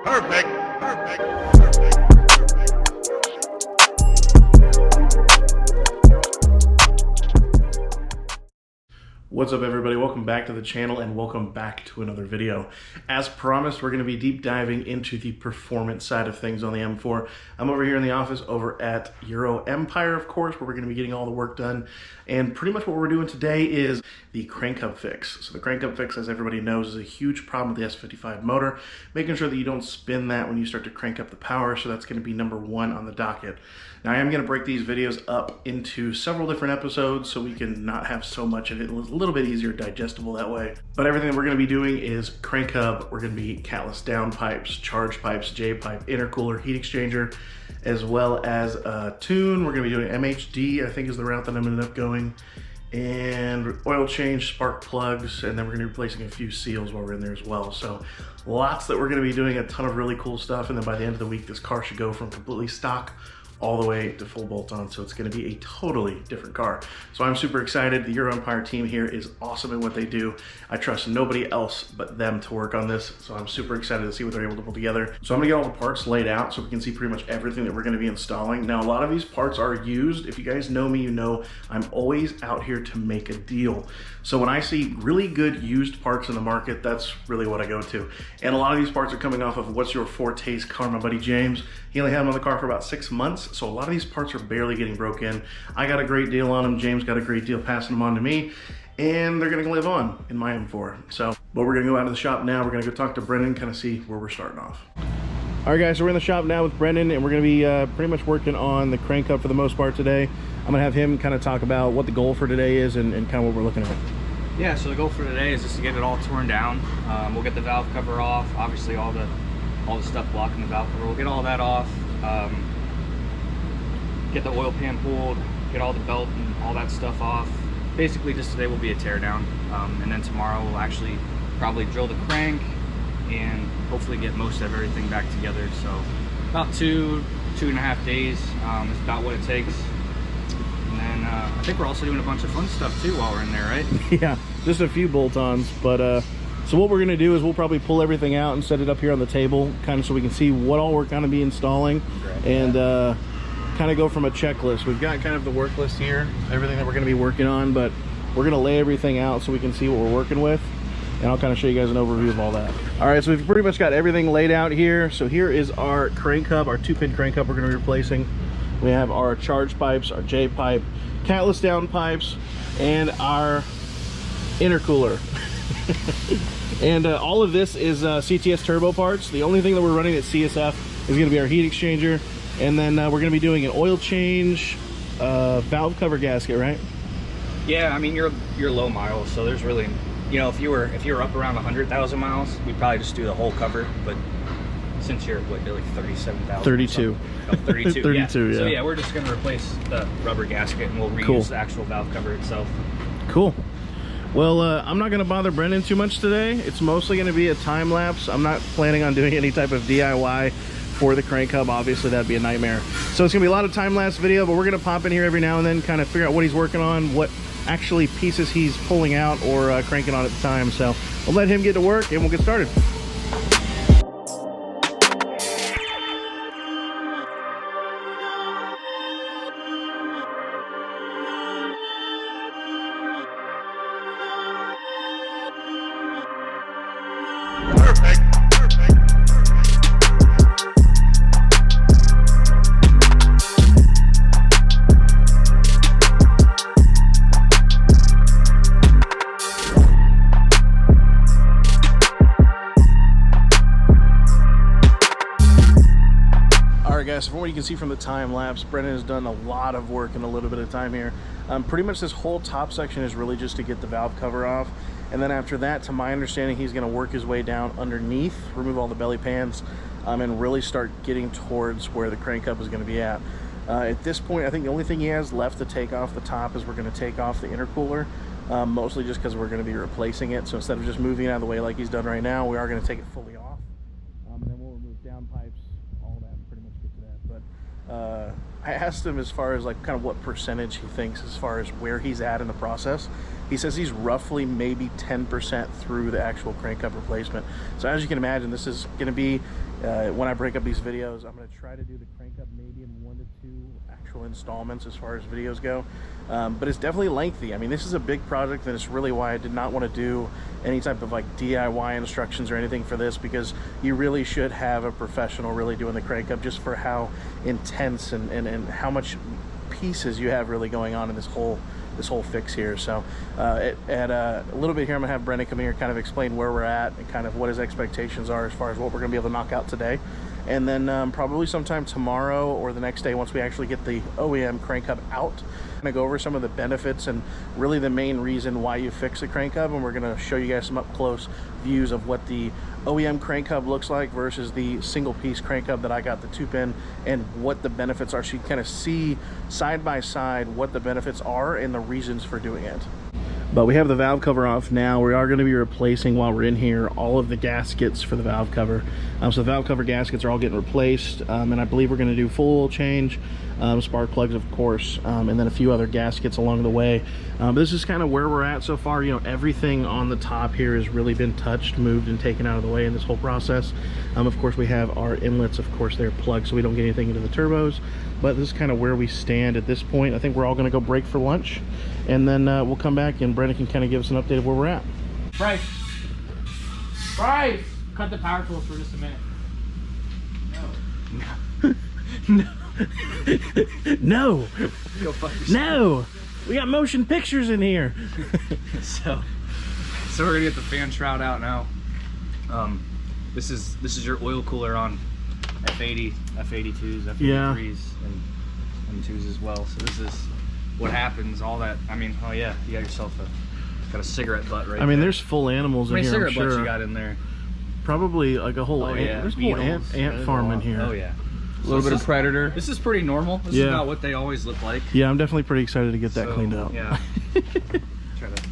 Perfect. Perfect. What's up everybody, welcome back to the channel and welcome back to another video. As promised, we're going to be deep diving into the performance side of things on the M4. I'm over here in the office over at EuroMpire, of course, where we're going to be getting all the work done. And pretty much what we're doing today is the crank hub fix. So the crank hub fix, as everybody knows, is a huge problem with the S55 motor, making sure that you don't spin that when you start to crank up the power. So that's going to be number one on the docket. Now I am going to break these videos up into several different episodes so we can not have so much of it. It's a little bit easier digestible that way. But everything that we're going to be doing is crank hub, we're going to be catless down pipes, charge pipes, J pipe, intercooler, heat exchanger, as well as a tune. We're going to be doing MHD, I think is the route that I'm going to end up going, and oil change, spark plugs, and then we're going to be replacing a few seals while we're in there as well. So lots that we're going to be doing, a ton of really cool stuff, and then by the end of the week this car should go from completely stock all the way to full bolt-on, so it's going to be a totally different car. So I'm super excited. The EuroMpire team here is awesome in what they do. I trust nobody else but them to work on this, so I'm super excited to see what they're able to pull together. So I'm going to get all the parts laid out so we can see pretty much everything that we're going to be installing. Now, a lot of these parts are used. If you guys know me, you know I'm always out here to make a deal. So when I see really good used parts in the market, that's really what I go to. And a lot of these parts are coming off of What's Your Forte's car. My buddy James, he only had them on the car for about 6 months, so a lot of these parts are barely getting broke in. I got a great deal on them. James got a great deal passing them on to me, and they're gonna live on in my M4. So, but we're gonna go out to the shop now. We're gonna go talk to Brendan, kind of see where we're starting off. All right guys, so we're in the shop now with Brendan, and we're gonna be pretty much working on the crank hub for the most part today. I'm gonna have him kind of talk about what the goal for today is and kind of what we're looking at. Yeah, so the goal for today is just to get it all torn down. We'll get the valve cover off, obviously all the stuff blocking the valve cover. We'll get all that off. Get the oil pan pulled, get all the belt and all that stuff off. Basically just today will be a tear down, and then tomorrow we'll actually probably drill the crank and hopefully get most of everything back together. So about two and a half days is about what it takes. And then I think we're also doing a bunch of fun stuff too while we're in there, right? Yeah, just a few bolt-ons, but so what we're gonna do is we'll probably pull everything out and set it up here on the table, kind of so we can see what all we're gonna be installing. Great. And kind of go from a checklist. We've got kind of the work list here, everything that we're going to be working on, but we're going to lay everything out so we can see what we're working with, and I'll kind of show you guys an overview of all that. All right, so we've pretty much got everything laid out here. So here is our crank hub, our 2-pin crank hub we're going to be replacing. We have our charge pipes, our J pipe, catless down pipes, and our intercooler. And all of this is CTS turbo parts. The only thing that we're running at CSF is going to be our heat exchanger. And then we're going to be doing an oil change, valve cover gasket, right? Yeah, I mean you're low miles, so there's really, you know, if you were up around 100,000 miles, we'd probably just do the whole cover. But since you're what, like 37,000, 32, oh, 32, 32, yeah. So yeah, we're just going to replace the rubber gasket and we'll reuse the actual valve cover itself. Cool. Well, I'm not going to bother Brendan too much today. It's mostly going to be a time lapse. I'm not planning on doing any type of DIY for the crank hub. Obviously that'd be a nightmare. So it's gonna be a lot of time lapse video, but we're gonna pop in here every now and then, kind of figure out what he's working on, what actually pieces he's pulling out or cranking on at the time. So we'll let him get to work and we'll get started. Guys, from what you can see from the time lapse, Brendan has done a lot of work in a little bit of time here. Pretty much this whole top section is really just to get the valve cover off, and then after that, to my understanding, he's going to work his way down underneath, remove all the belly pans, and really start getting towards where the crank hub is going to be at. At this point, I think the only thing he has left to take off the top is we're going to take off the intercooler, mostly just because we're going to be replacing it. So instead of just moving it out of the way like he's done right now, we are going to take it fully off, and then we'll remove down pipes, all that and pretty much get to that. But I asked him as far as like kind of what percentage he thinks as far as where he's at in the process. He says he's roughly maybe 10% through the actual crank hub replacement. So as you can imagine, this is going to be, when I break up these videos, I'm going to try to do the crank hub maybe in 1 to 2 actual installments as far as videos go. But it's definitely lengthy. I mean, this is a big project, and it's really why I did not want to do any type of like DIY instructions or anything for this, because you really should have a professional really doing the crank hub, just for how intense and how much pieces you have really going on in this whole fix here. So a little bit here, I'm gonna have Brendan come here, kind of explain where we're at and kind of what his expectations are as far as what we're gonna be able to knock out today. And then probably sometime tomorrow or the next day, once we actually get the OEM crank hub out, I'm gonna go over some of the benefits and really the main reason why you fix the crank hub. And we're gonna show you guys some up close views of what the OEM crank hub looks like versus the single piece crank hub that I got, the 2-pin, and what the benefits are, so you can kind of see side by side what the benefits are and the reasons for doing it. But we have the valve cover off now. We are going to be replacing, while we're in here, all of the gaskets for the valve cover. So the valve cover gaskets are all getting replaced, and I believe we're going to do full oil change, spark plugs of course, and then a few other gaskets along the way. But this is kind of where we're at so far. You know, everything on the top here has really been touched, moved, and taken out of the way in this whole process. Of course, we have our inlets, of course, they're plugged so we don't get anything into the turbos. But this is kind of where we stand at this point. I think we're all going to go break for lunch, and then we'll come back and Brendan can kind of give us an update of where we're at. Bryce, cut the power tools for just a minute. No. Go fuck yourself. No, we got motion pictures in here. so we're gonna get the fan shroud out now. This is your oil cooler on F80, F82s, F83s, Yeah. and M2s as well. So this is what happens. All that. I mean, oh yeah, you got yourself got a cigarette butt right. I mean, there. there's full animals in How many here. cigarette I'm butts sure. you got in there? Probably like a whole there's a whole ant farm in here. Oh yeah. A little bit of predator. This is pretty normal. This is about what they always look like. Yeah, I'm definitely pretty excited to get that cleaned out. Yeah. Try to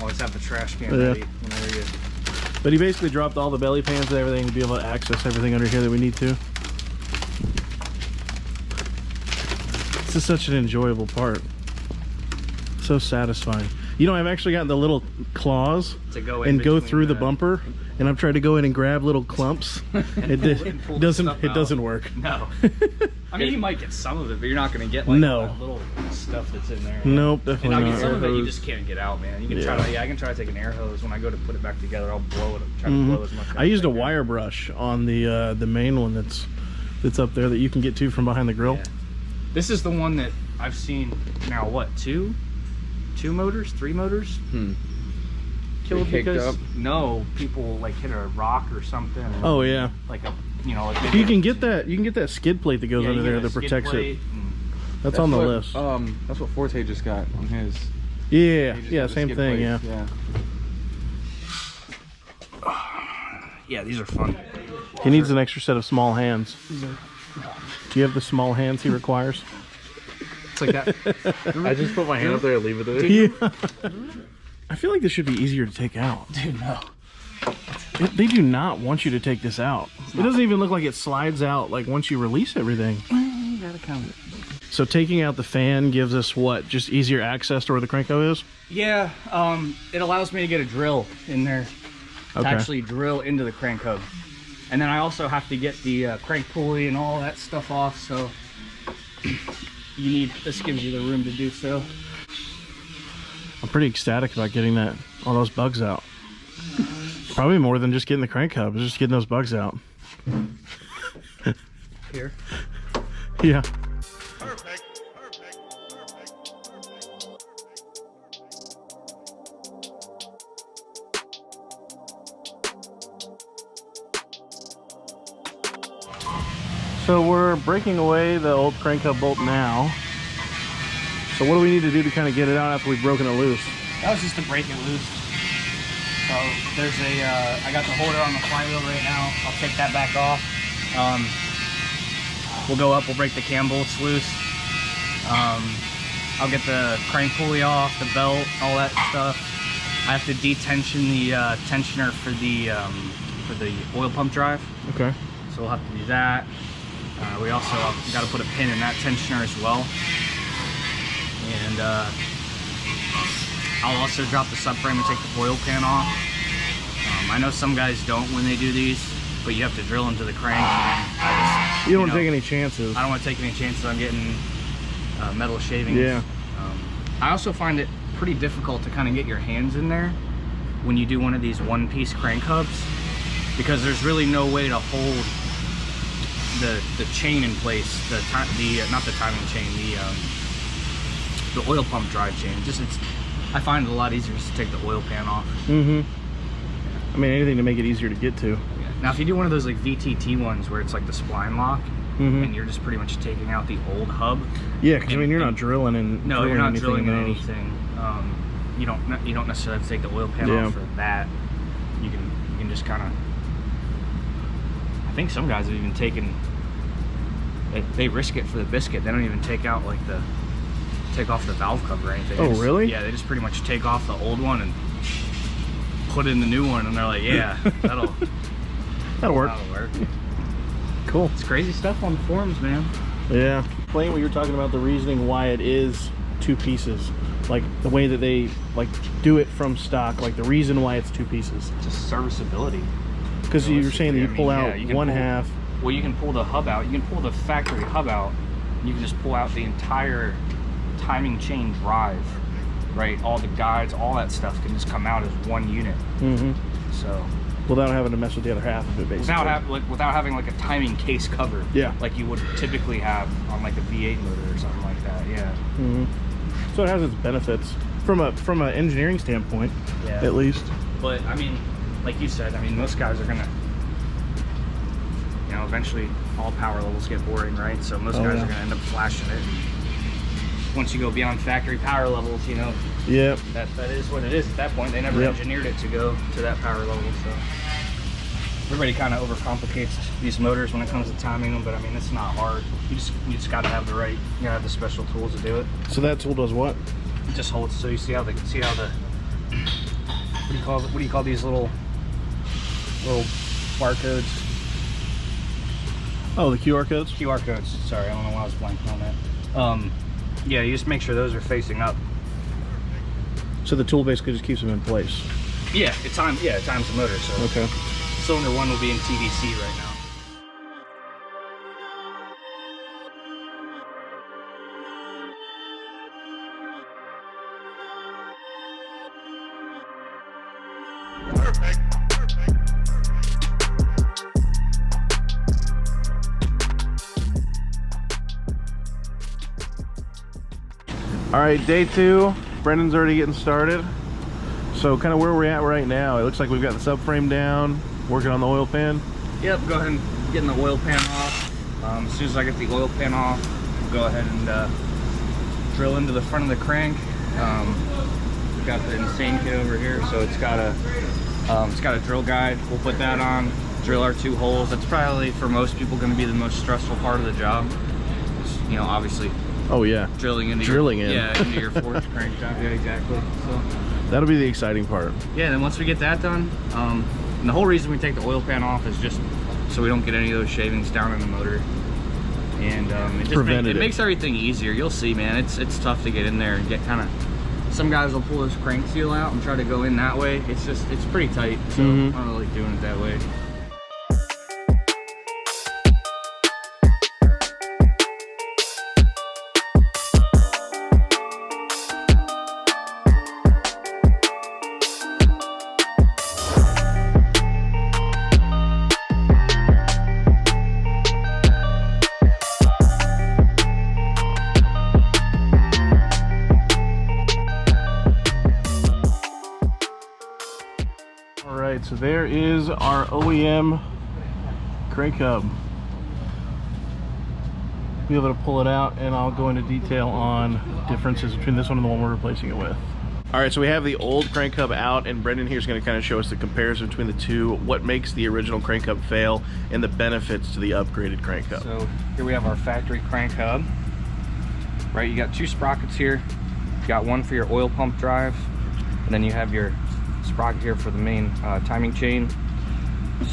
always have the trash can ready whenever you. But he basically dropped all the belly pans and everything to be able to access everything under here that we need to. This is such an enjoyable part. So satisfying. You know, I've actually gotten the little claws To go in and go between through the bumper, and I've tried to go in and grab little clumps. It doesn't work. No. I mean, you might get some of it, but you're not going to get like all that little stuff that's in there. Nope, And definitely I not. mean, some of it you just can't get out, man. You can try to, I can try to take an air hose. When I go to put it back together, I'll blow it, try to blow as much. I used a wire brush on the main one that's up there that you can get to from behind the grill. Yeah. This is the one that I've seen now. What, two motors, 3 motors? Killed because people like hit a rock or something. Oh yeah. Like a like You can get that skid plate that goes under there that protects it. That's on the list. That's what Forte just got on his. Yeah, same thing. Plate. Yeah. Yeah, these are fun. He needs an extra set of small hands. Do you have the small hands he requires? It's like that. I just put my hand up there and leave it there. Yeah. I feel like this should be easier to take out. Dude, no. They do not want you to take this out. It doesn't even look like it slides out like once you release everything. You gotta count it. So taking out the fan gives us what? Just easier access to where the cranko is? Yeah, it allows me to get a drill in there to actually drill into the crank hub. And then I also have to get the crank pulley and all that stuff off, so this gives you the room to do so. I'm pretty ecstatic about getting all those bugs out. Probably more than just getting the crank hub, just getting those bugs out. Here. Yeah. Perfect. So we're breaking away the old crank hub bolt now. So what do we need to do to kind of get it out after we've broken it loose? That was just to break it loose. So there's I got the holder on the flywheel right now. I'll take that back off. We'll go up, we'll break the cam bolts loose. I'll get the crank pulley off, the belt, all that stuff. I have to detension the tensioner for the oil pump drive. Okay. So we'll have to do that. We also got to put a pin in that tensioner as well. And I'll also drop the subframe and take the oil pan off. I know some guys don't when they do these, but you have to drill into the crank. You don't want to take any chances. I don't want to take any chances on getting metal shavings. Yeah. I also find it pretty difficult to kind of get your hands in there when you do one of these one-piece crank hubs, because there's really no way to hold the chain in place, not the timing chain, the oil pump drive chain. I find it a lot easier just to take the oil pan off. I mean, anything to make it easier to get to. Yeah. Now if you do one of those like VTT ones where it's like the spline lock, and you're just pretty much taking out the old hub. Yeah, because I mean, you're not drilling in. No, you're not drilling in anything. You don't necessarily have to take the oil pan off for that. You can just kind of. I think some guys have even taken. They risk it for the biscuit. They don't even take out like take off the valve cover or anything. Oh, really? Yeah, they just pretty much take off the old one and put in the new one, and they're like, yeah, that'll work. That'll work. Cool. It's crazy stuff on the forums, man. Yeah. Explain what you're talking about, the reasoning why it is two pieces. Like the way that they like do it from stock, like the reason why it's two pieces. Just serviceability. Because you were saying that you pull out one half. Well, you can pull the hub out. You can pull the factory hub out. You can just pull out the entire timing chain drive, right? All the guides, all that stuff can just come out as one unit. So without having to mess with the other half of it, basically. Without having like a timing case cover. Yeah. Like you would typically have on like a V8 motor or something like that. Yeah. So it has its benefits from an engineering standpoint, at least. But I mean, like you said, I mean, most guys are gonna, eventually all power levels get boring, right? So most guys are gonna end up flashing it. Once you go beyond factory power levels, that is what it is at that point. They never engineered it to go to that power level, so everybody kind of overcomplicates these motors when it comes to timing them, but I mean, it's not hard. You just got to have you gotta have the special tools to do it. So that tool does what? It just holds. So you see how what do you call these little barcodes? Oh, the QR codes? QR codes. Sorry, I don't know why I was blanking on that. Yeah, you just make sure those are facing up. So the tool basically just keeps them in place. Yeah, it times the motor. So okay. Cylinder 1 will be in TDC right now. All right, day 2. Brendan's already getting started. So kind of where we're at right now, it looks like we've got the subframe down, working on the oil pan. Yep, go ahead and get the oil pan off. As soon as I get the oil pan off, we'll go ahead and drill into the front of the crank. We've got the Insane kit over here, so it's got a drill guide. We'll put that on, drill our 2 holes. That's probably for most people going to be the most stressful part of the job. Just, obviously. Oh yeah. Drilling into your fourth crank job. Yeah, exactly. So that'll be the exciting part. Yeah, then once we get that done, and the whole reason we take the oil pan off is just so we don't get any of those shavings down in the motor. And it makes everything easier. You'll see, man. It's tough to get in there and get kind of. Some guys will pull this crank seal out and try to go in that way. It's pretty tight, so I don't really like doing it that way. So there is our OEM crank hub. Be able to pull it out, and I'll go into detail on differences between this one and the one we're replacing it with. All right, so we have the old crank hub out, and Brendan here is going to kind of show us the comparison between the two, what makes the original crank hub fail, and the benefits to the upgraded crank hub. So here we have our factory crank hub. Right, you got 2 sprockets here. You got one for your oil pump drive, and then you have your sprocket here for the main timing chain.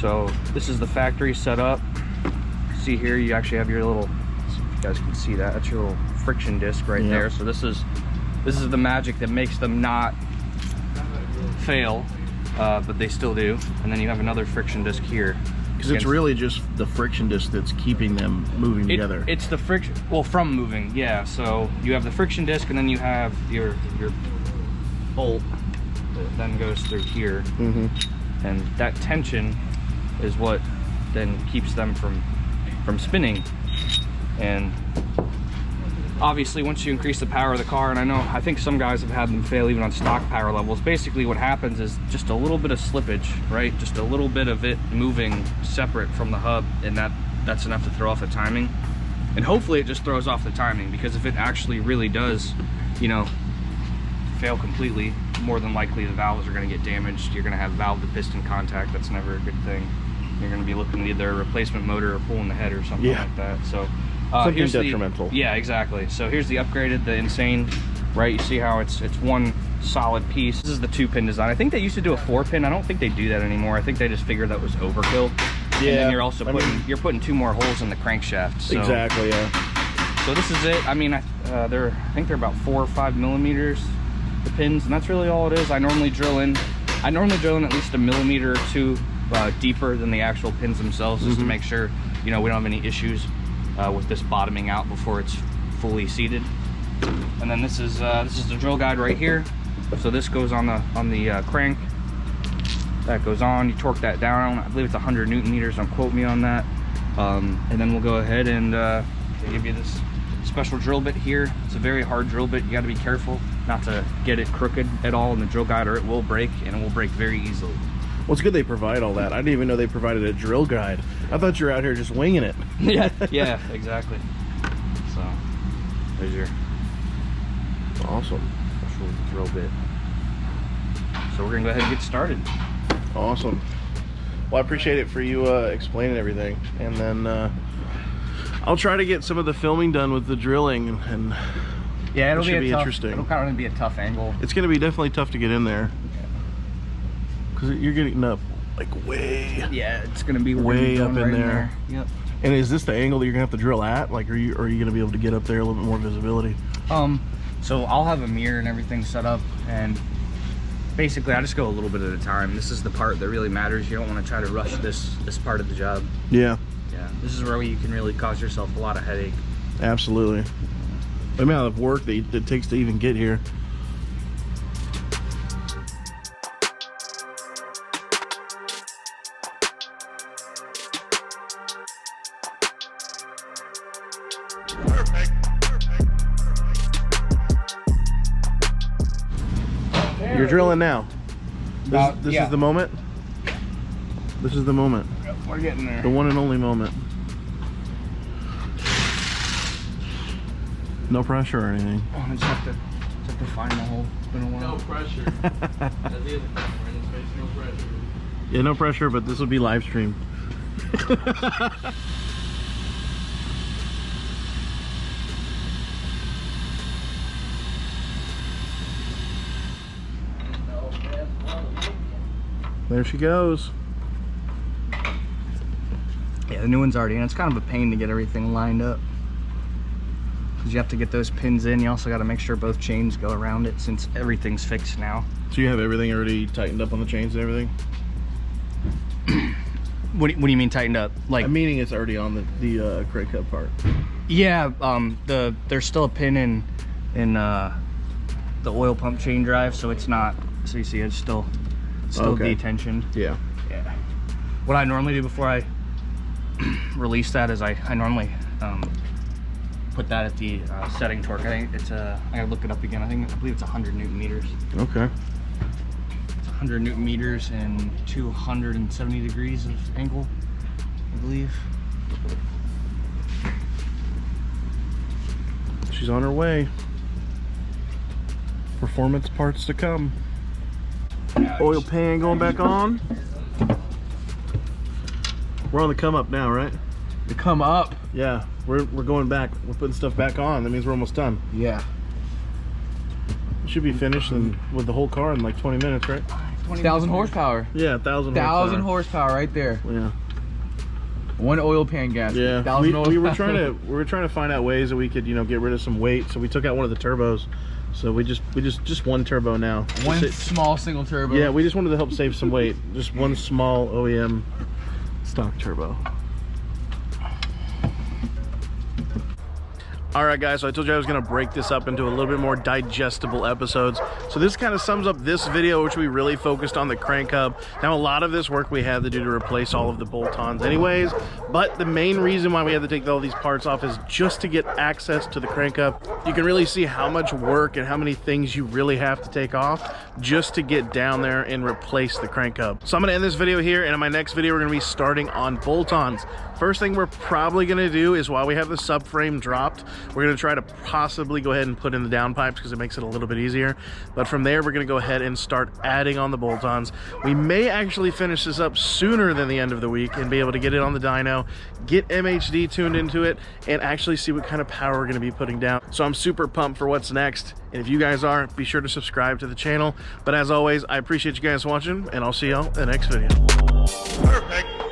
So this is the factory setup. see here, you actually have your little, if you guys can see that, that's your little friction disc right there. So this is the magic that makes them not fail, but they still do. And then you have another friction disc here. Because it's really just the friction disc that's keeping them moving together. It's the friction, well, from moving, yeah. So you have the friction disc, and then you have your bolt that then goes through here. And that tension is what then keeps them from spinning. And obviously once you increase the power of the car, and I think some guys have had them fail even on stock power levels, basically what happens is just a little bit of slippage, right? Just a little bit of it moving separate from the hub, and that's enough to throw off the timing. And hopefully it just throws off the timing, because if it actually really does, you know, fail completely, more than likely the valves are going to get damaged. You're going to have valve to piston contact. That's never a good thing. You're going to be looking at either a replacement motor or pulling the head or something like that. So something detrimental. Yeah, exactly. So here's the upgraded, the Insane, right? You see how it's one solid piece. This is the 2-pin design. I think they used to do a 4-pin. I don't think they do that anymore. I think they just figured that was overkill. Yeah. And then you're also putting 2 more holes in the crankshaft. So. Exactly, yeah. So this is it. I mean, I think they're about 4 or 5 millimeters, the pins, and that's really all it is. I normally drill in at least a millimeter or 2 deeper than the actual pins themselves, just to make sure, you know, we don't have any issues with this bottoming out before it's fully seated. And then this is the drill guide right here. So this goes on the crank. That goes on. You torque that down. I believe it's 100 Newton meters. Don't quote me on that. And then we'll go ahead and they give you this special drill bit here. It's a very hard drill bit. You got to be careful not to get it crooked at all in the drill guide, or it will break, and it will break very easily. Well, it's good they provide all that. I didn't even know they provided a drill guide. I thought you were out here just winging it. yeah, exactly. So there's your awesome special drill bit. So we're gonna go ahead and get started. Awesome. Well, I appreciate it for you explaining everything, and then I'll try to get some of the filming done with the drilling, and yeah, it'll be interesting. It'll kind of be a tough angle. It's gonna be definitely tough to get in there. Because you're getting up like way, it's gonna be way up in there. Yep. And is this the angle that you're gonna have to drill at? Like, are you gonna be able to get up there a little bit more visibility? So I'll have a mirror and everything set up, and basically I just go a little bit at a time. This is the part that really matters. You don't want to try to rush this part of the job. Yeah. This is where you can really cause yourself a lot of headache. Absolutely. The amount of work that it takes to even get here. You're drilling now. This is the moment. This is the moment. Yep, we're getting there. The one and only moment. No pressure or anything. Oh, I just have to find the hole. It's been a while. No pressure. That's the other thing, right? It's basically no pressure. Yeah, no pressure, but this will be live streamed. There she goes. Yeah, the new one's already in. It's kind of a pain to get everything lined up, because you have to get those pins in. You also got to make sure both chains go around it, since everything's fixed now. So you have everything already tightened up on the chains and everything? What do you mean tightened up? Like, I'm meaning it's already on the crank hub part. Yeah, there's still a pin in the oil pump chain drive, so it's not. So you see, it's still detensioned. Yeah. What I normally do before I release that is I normally put that at the setting torque. I think it's I gotta look it up again. I believe it's 100 Newton meters. Okay. It's 100 Newton meters and 270 degrees of angle, I believe. She's on her way. Performance parts to come. Oil pan going back on. We're on the come up now, right? The come up? Yeah, we're going back. We're putting stuff back on. That means we're almost done. Yeah. It should be finished with the whole car in like 20 minutes, right? 1,000 horsepower. Yeah, 1,000 horsepower. 1,000 horsepower right there. Yeah. One oil pan gasket. Yeah, we were trying to find out ways that we could, you know, get rid of some weight. So we took out one of the turbos. So we just one turbo now. One small single turbo. Yeah, we just wanted to help save some weight. Just one small OEM stock turbo. All right, guys, so I told you I was gonna break this up into a little bit more digestible episodes. So this kind of sums up this video, which we really focused on the crank hub. Now, a lot of this work we had to do to replace all of the bolt-ons anyways, but the main reason why we had to take all these parts off is just to get access to the crank hub. You can really see how much work and how many things you really have to take off just to get down there and replace the crank hub. So I'm gonna end this video here, and in my next video, we're gonna be starting on bolt-ons. First thing we're probably gonna do is, while we have the subframe dropped, we're gonna try to possibly go ahead and put in the downpipes because it makes it a little bit easier. But from there, we're gonna go ahead and start adding on the bolt-ons. We may actually finish this up sooner than the end of the week and be able to get it on the dyno, get MHD tuned into it, and actually see what kind of power we're gonna be putting down. So I'm super pumped for what's next. And if you guys are, be sure to subscribe to the channel. But as always, I appreciate you guys watching, and I'll see y'all in the next video. Perfect.